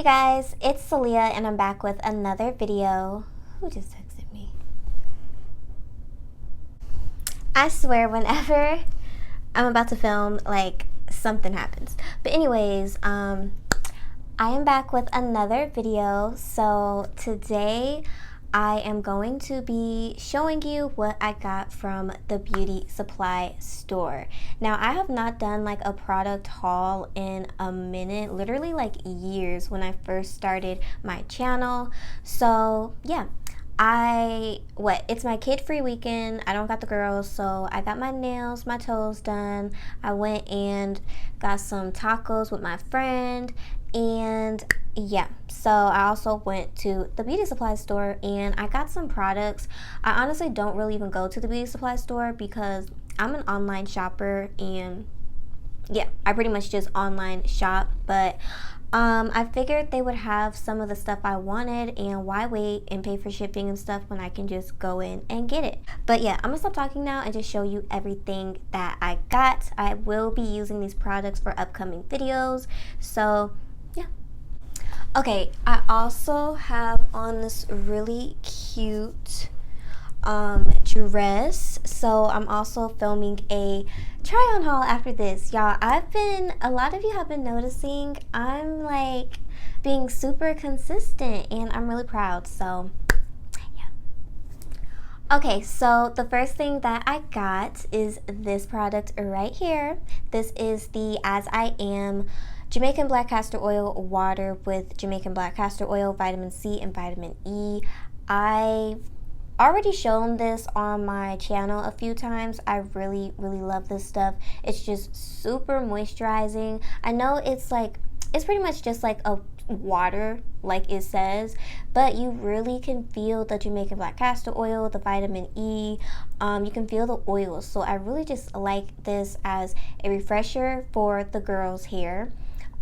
Hey guys, it's Celia and I'm back with another video. Who just texted me? I swear whenever I'm about to film, like, something happens. But anyways, I am back with another video. So today I am going to be showing you what I got from the beauty supply store. Now, I have not done like a product haul in a minute, literally like years when I first started my channel. So yeah, it's my kid-free weekend. I don't got the girls, so I got my nails, my toes done. I went and got some tacos with my friend, and yeah, so I also went to the beauty supply store and I got some products. I honestly don't really even go to the beauty supply store because I'm an online shopper, and yeah, I pretty much just online shop. But I figured they would have some of the stuff I wanted, and why wait and pay for shipping and stuff when I can just go in and get it. But yeah, I'm gonna stop talking now and just show you everything that I got. I will be using these products for upcoming videos, so yeah. Okay, I also have on this really cute dress, so I'm also filming a try on haul after this. Y'all, a lot of you have been noticing I'm like being super consistent, and I'm really proud, so yeah. Okay, so the first thing that I got is this product right here. This is the I Am Jamaican Black Castor Oil Water with Jamaican Black Castor Oil, Vitamin C, and Vitamin E. I've already shown this on my channel a few times. I really love this stuff. It's just super moisturizing. I know it's pretty much just like a water like it says, but you really can feel the Jamaican Black Castor Oil, the Vitamin E. You can feel the oils, so I really just like this as a refresher for the girls' hair.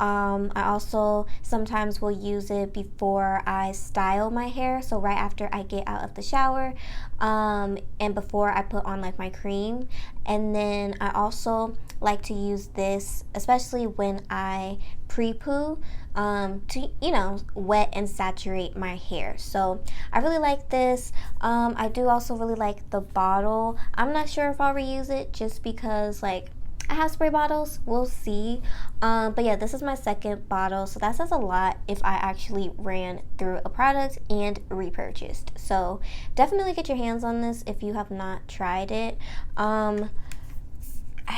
I also sometimes will use it before I style my hair, so right after I get out of the shower, and before I put on like my cream. And then I also like to use this especially when I pre-poo, to, you know, wet and saturate my hair. So I really like this. I do also really like the bottle. I'm not sure if I'll reuse it just because like I have spray bottles, we'll see. But yeah, this is my second bottle, so that says a lot if I actually ran through a product and repurchased. So definitely get your hands on this if you have not tried it. I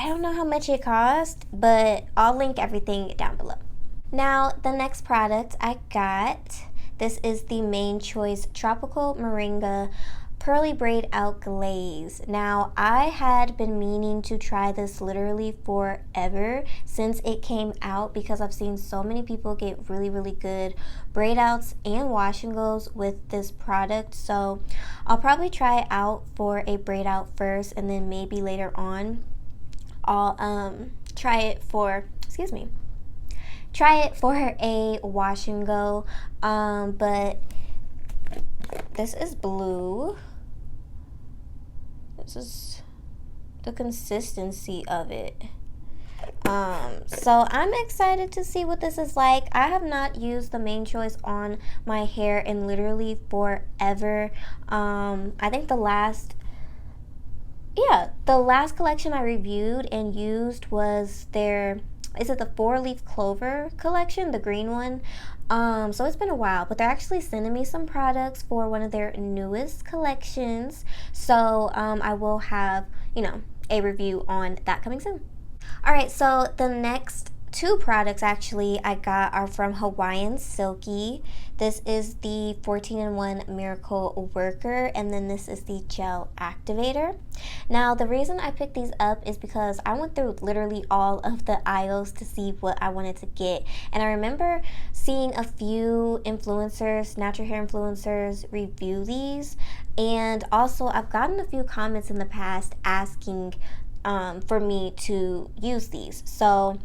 don't know how much it cost, but I'll link everything down below. Now, the next product I got, this is the ManeKrush Tropical Moringa Pearly Braid Out Glaze. Now, I had been meaning to try this literally forever since it came out, because I've seen so many people get really good braid outs and wash and goes with this product. So I'll probably try it out for a braid out first, and then maybe later on I'll try it for a wash and go. But this is blue. This is the consistency of it. So I'm excited to see what this is like. I have not used the ManeKrush on my hair in literally forever. I think the last collection I reviewed and used was the 4-leaf clover collection, the green one. So it's been a while, but they're actually sending me some products for one of their newest collections. So I will have, a review on that coming soon. All right, so the next two products actually I got are from Hawaiian Silky. This is the 14-in-1 Miracle Worker, and then this is the Gel Activator. Now, the reason I picked these up is because I went through literally all of the aisles to see what I wanted to get, and I remember seeing a few influencers, natural hair influencers, review these, and also I've gotten a few comments in the past asking for me to use these. So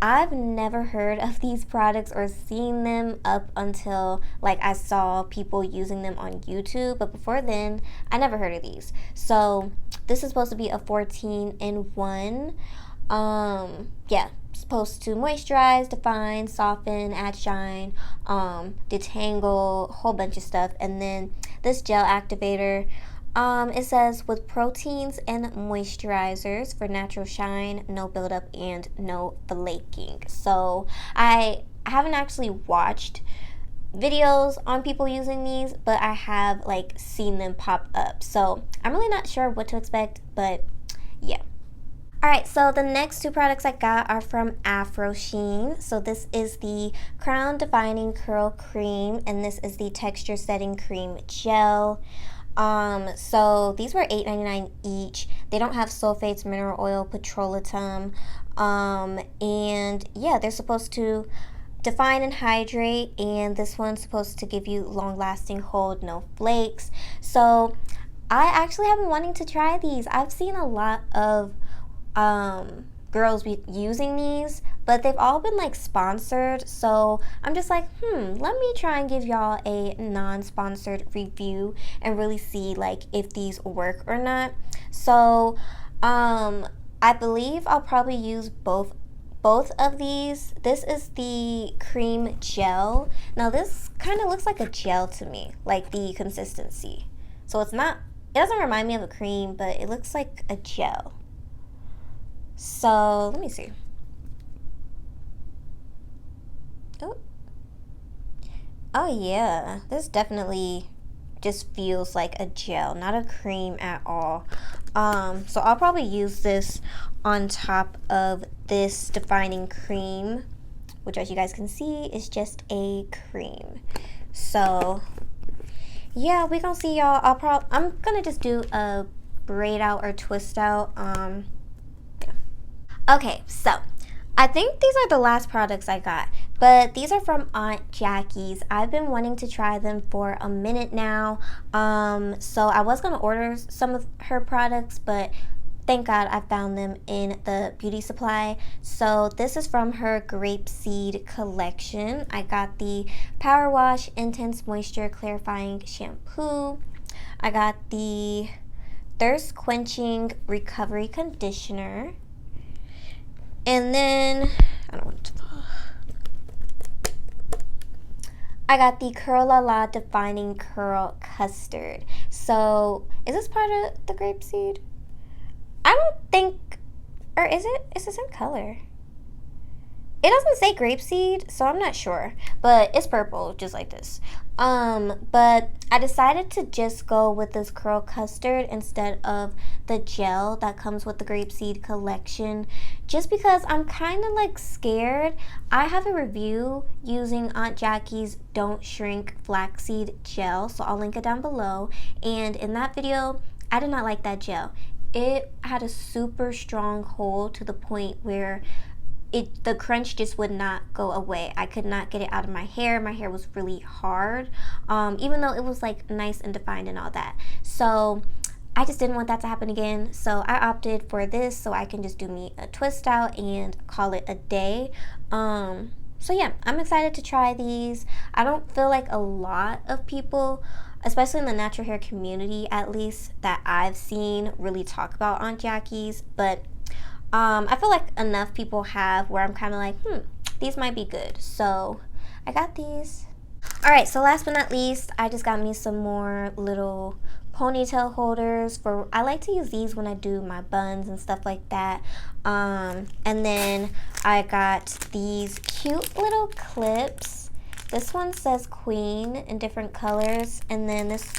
I've never heard of these products or seen them up until like I saw people using them on YouTube, but before then I never heard of these. So this is supposed to be a 14-in-1 Yeah, supposed to moisturize, define, soften, add shine, detangle, whole bunch of stuff. And then this gel activator, it says with proteins and moisturizers for natural shine, no buildup, and no flaking. So I haven't actually watched videos on people using these, but I have like seen them pop up. So I'm really not sure what to expect, but yeah. Alright, so the next two products I got are from AfroSheen. So this is the Crown Defining Curl Cream, and this is the Texture Setting Cream Gel. So these were $8.99 each. They don't have sulfates, mineral oil, petrolatum, and yeah, they're supposed to define and hydrate, and this one's supposed to give you long-lasting hold, no flakes. So I actually have been wanting to try these. I've seen a lot of girls be using these, but they've all been like sponsored, so I'm just like, let me try and give y'all a non-sponsored review and really see like if these work or not. So I believe I'll probably use both of these. This is the cream gel. Now this kind of looks like a gel to me, like the consistency. So it doesn't remind me of a cream, but it looks like a gel. So let me see. Oh yeah, this definitely just feels like a gel, not a cream at all. So I'll probably use this on top of this defining cream, which as you guys can see is just a cream. So yeah, we gonna see y'all. I'm gonna just do a braid out or twist out. Okay, so I think these are the last products I got, but these are from Aunt Jackie's. I've been wanting to try them for a minute now. So I was gonna order some of her products, but thank God I found them in the beauty supply. So this is from her Grapeseed collection. I got the Power Wash Intense Moisture Clarifying Shampoo. I got the Thirst Quenching Recovery Conditioner. And then, I don't want it to fall. I got the Curl La La Defining Curl Custard. So, is this part of the Grapeseed? I don't think, or is it? It's the same color. It doesn't say grapeseed, so I'm not sure, but it's purple, just like this. But I decided to just go with this curl custard instead of the gel that comes with the Grapeseed collection, just because I'm kind of like scared. I have a review using Aunt Jackie's Don't Shrink Flaxseed Gel, so I'll link it down below. And in that video, I did not like that gel. It had a super strong hold to the point where the crunch just would not go away. I could not get it out of my hair. My hair was really hard, even though it was like nice and defined and all that. So I just didn't want that to happen again. So I opted for this so I can just do me a twist out and call it a day. So yeah, I'm excited to try these. I don't feel like a lot of people, especially in the natural hair community at least, that I've seen really talk about Aunt Jackie's, but I feel like enough people have where I'm kind of like, these might be good. So I got these. All right, so last but not least, I just got me some more little ponytail holders. I like to use these when I do my buns and stuff like that. And then I got these cute little clips. This one says Queen in different colors, and then this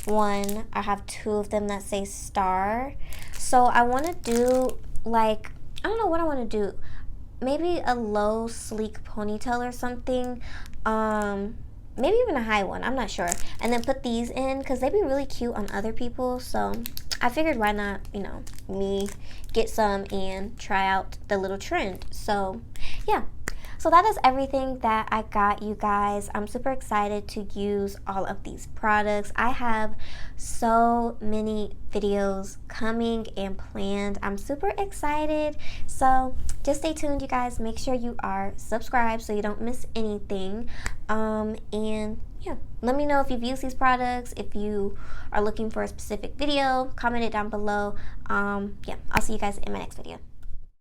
one, I have two of them that say Star. So I want to do like, I don't know what I want to do. Maybe a low sleek ponytail or something. Maybe even a high one, I'm not sure. And then put these in because they'd be really cute on other people. So I figured why not, me get some and try out the little trend. So yeah. So that is everything that I got, you guys. I'm super excited to use all of these products. I have so many videos coming and planned. I'm super excited. So just stay tuned, you guys. Make sure you are subscribed so you don't miss anything. And yeah, let me know if you've used these products. If you are looking for a specific video, comment it down below. Yeah, I'll see you guys in my next video.